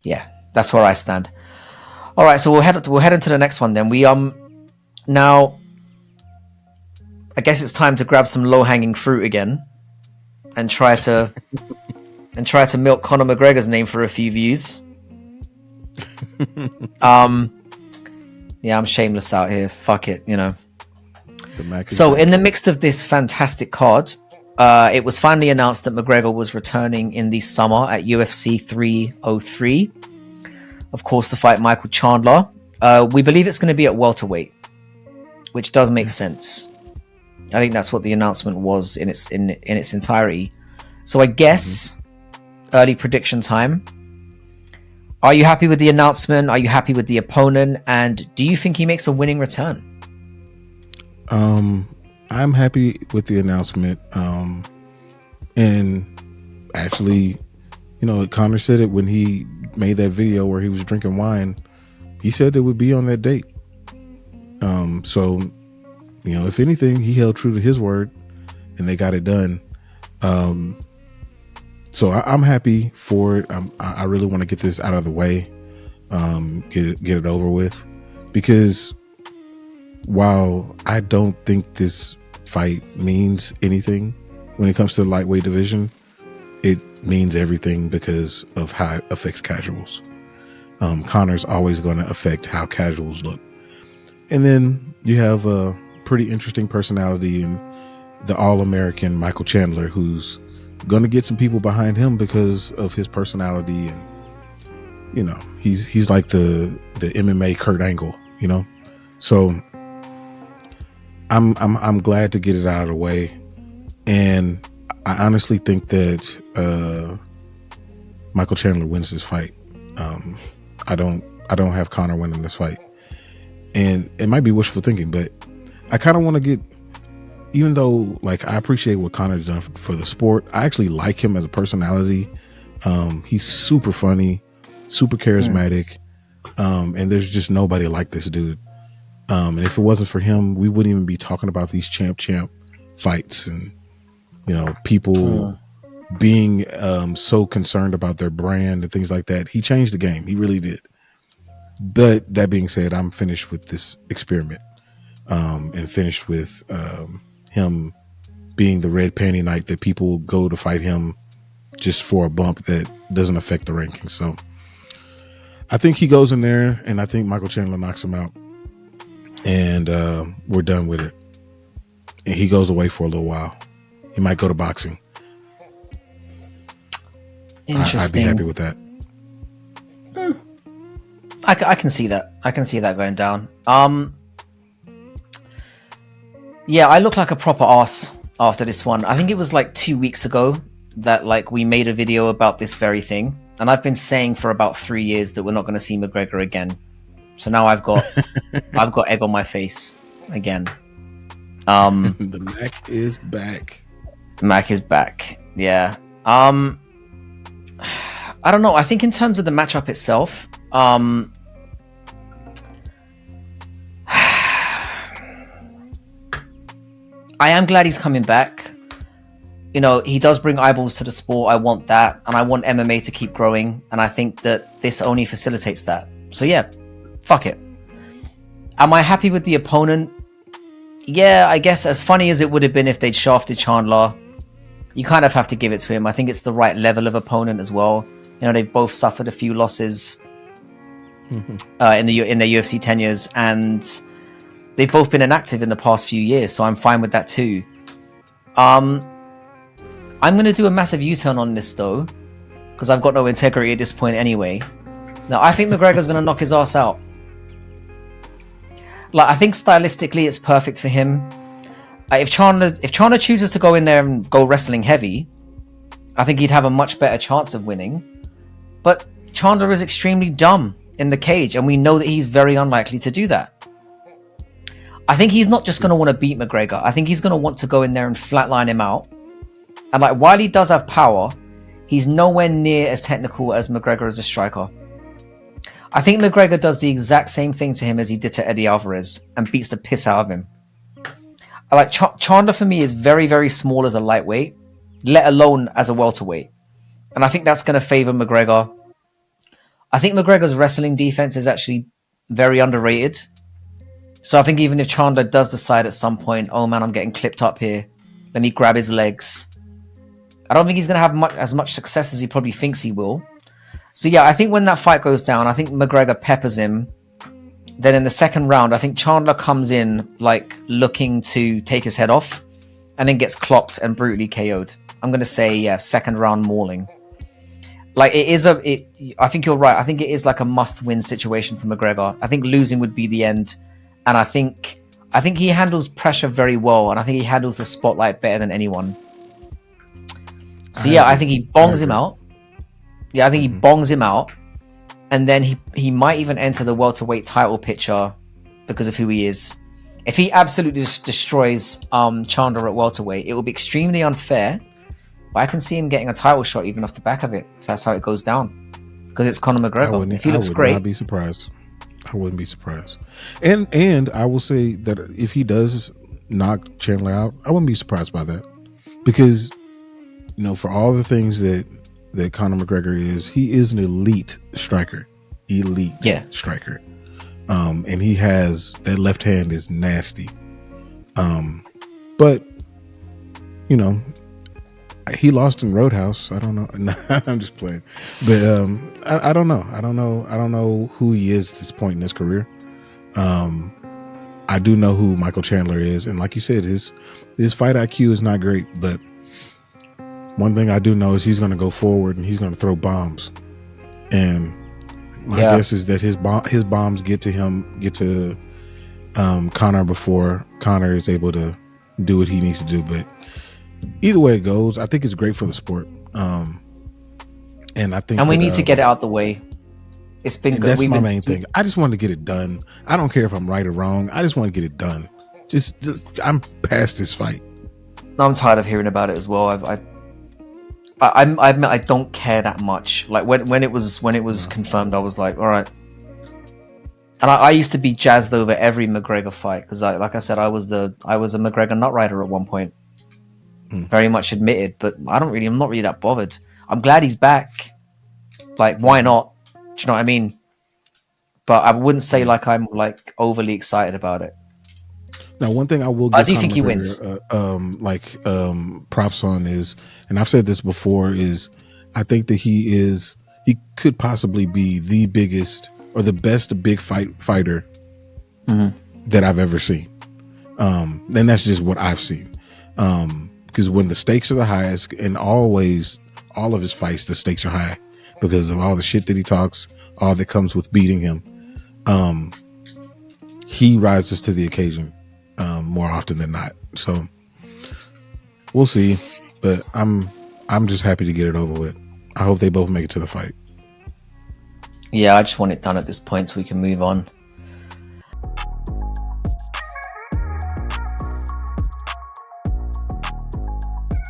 Yeah, that's where I stand. All right, so we'll head into the next one then. We now I guess it's time to grab some low-hanging fruit again and try to milk Conor McGregor's name for a few views. Yeah, I'm shameless out here. Fuck it, you know. So in the midst of this fantastic card, it was finally announced that McGregor was returning in the summer at UFC 303. Of course, to fight Michael Chandler. We believe it's going to be at welterweight, which does make sense. I think that's what the announcement was in its entirety. So I guess early prediction time. Are you happy with the announcement? Are you happy with the opponent? And do you think he makes a winning return? I'm happy with the announcement. And actually, you know, Conor said it when he made that video where he was drinking wine. He said it would be on that date. So, you know, if anything, he held true to his word and they got it done. So I'm happy for it. I really want to get this out of the way, get it over with, because while I don't think this fight means anything when it comes to the lightweight division, it means everything because of how it affects casuals. Conor's always going to affect how casuals look. And then you have a pretty interesting personality in the All-American Michael Chandler, who's going to get some people behind him because of his personality. And, you know, he's like the MMA Kurt Angle, you know? So I'm glad to get it out of the way. And I honestly think that Michael Chandler wins this fight. I don't have Conor winning this fight. And it might be wishful thinking, but I kind of want to get, even though like I appreciate what Conor's done for the sport, I actually like him as a personality. He's super funny, super charismatic. And there's just nobody like this dude. And if it wasn't for him, we wouldn't even be talking about these champ fights and, you know, people being so concerned about their brand and things like that. He changed the game. He really did. But that being said, I'm finished with this experiment, and finished with him being the red panty night that people go to fight him just for a bump that doesn't affect the rankings. So I think he goes in there, and I think Michael Chandler knocks him out, and we're done with it. And he goes away for a little while. He might go to boxing. Interesting. I'd be happy with that. I can see that. I can see that going down. Yeah, I look like a proper ass after this one. I think it was like 2 weeks ago that like we made a video about this very thing, and I've been saying for about 3 years that we're not going to see McGregor again. So now I've got egg on my face again. The Mac is back. Mac is back. Yeah. I don't know. I think in terms of the matchup itself, I am glad he's coming back. You know, he does bring eyeballs to the sport. I want that. And I want MMA to keep growing. And I think that this only facilitates that. So yeah, fuck it. Am I happy with the opponent? Yeah, I guess as funny as it would have been if they'd shafted Chandler, you kind of have to give it to him. I think it's the right level of opponent as well. You know, they've both suffered a few losses in their UFC tenures, and they've both been inactive in the past few years, so I'm fine with that too. I'm going to do a massive U-turn on this though, because I've got no integrity at this point anyway. Now, I think McGregor's going to knock his ass out. Like, I think stylistically it's perfect for him. If Chandler chooses to go in there and go wrestling heavy, I think he'd have a much better chance of winning. But Chandler is extremely dumb in the cage, and we know that he's very unlikely to do that. I think he's not just going to want to beat McGregor. I think he's going to want to go in there and flatline him out. And like, while he does have power, he's nowhere near as technical as McGregor as a striker. I think McGregor does the exact same thing to him as he did to Eddie Alvarez and beats the piss out of him. I like Chandler for me is very, very small as a lightweight, let alone as a welterweight. And I think that's going to favor McGregor. I think McGregor's wrestling defense is actually very underrated. So I think even if Chandler does decide at some point, oh man, I'm getting clipped up here, let me grab his legs, I don't think he's going to have as much success as he probably thinks he will. So yeah, I think when that fight goes down, I think McGregor peppers him. Then in the second round, I think Chandler comes in like looking to take his head off and then gets clocked and brutally KO'd. I'm going to say, yeah, second round mauling. Like I think you're right. I think it is like a must-win situation for McGregor. I think losing would be the end. And I think he handles pressure very well. And I think he handles the spotlight better than anyone. So yeah, I think he bongs him out. Yeah, I think he bongs him out. And then he might even enter the welterweight title picture because of who he is. If he absolutely destroys Chandler at welterweight, it will be extremely unfair. But I can see him getting a title shot even off the back of it, if that's how it goes down. Because it's Conor McGregor. If he looks great. I would not be surprised. I wouldn't be surprised. And I will say that if he does knock Chandler out, I wouldn't be surprised by that. Because, you know, for all the things that Conor McGregor is, he is an elite striker. Striker. And he has, that left hand is nasty. But, you know, he lost in Roadhouse. I don't know. No, I'm just playing. But I don't know. I don't know who he is at this point in his career. I do know who Michael Chandler is, and like you said, his fight IQ is not great. But one thing I do know is he's going to go forward and he's going to throw bombs. And my guess is that his bombs get to Conor before Conor is able to do what he needs to do. But either way it goes, I think it's great for the sport. And I think, we need to get it out the way. It's been good. That's my main thing. I just want to get it done. I don't care if I'm right or wrong. I just want to get it done. Just I'm past this fight. I'm tired of hearing about it as well. I admit I don't care that much. Like when it was confirmed, I was like, all right. And I used to be jazzed over every McGregor fight because, like I said, I was a McGregor nut rider at one point. Very much admitted, but I'm not really that bothered. I'm glad he's back. Like, why not? Do you know what I mean? But I wouldn't say like I'm like overly excited about it. Now, one thing I will give I do think he wins. Props on is, and I've said this before, is I think that he could possibly be the biggest or the best big fighter that I've ever seen. And that's just what I've seen. Because when the stakes are the highest, and always all of his fights, the stakes are high because of all the shit that he talks, all that comes with beating him. He rises to the occasion more often than not. So we'll see. But I'm just happy to get it over with. I hope they both make it to the fight. Yeah, I just want it done at this point so we can move on.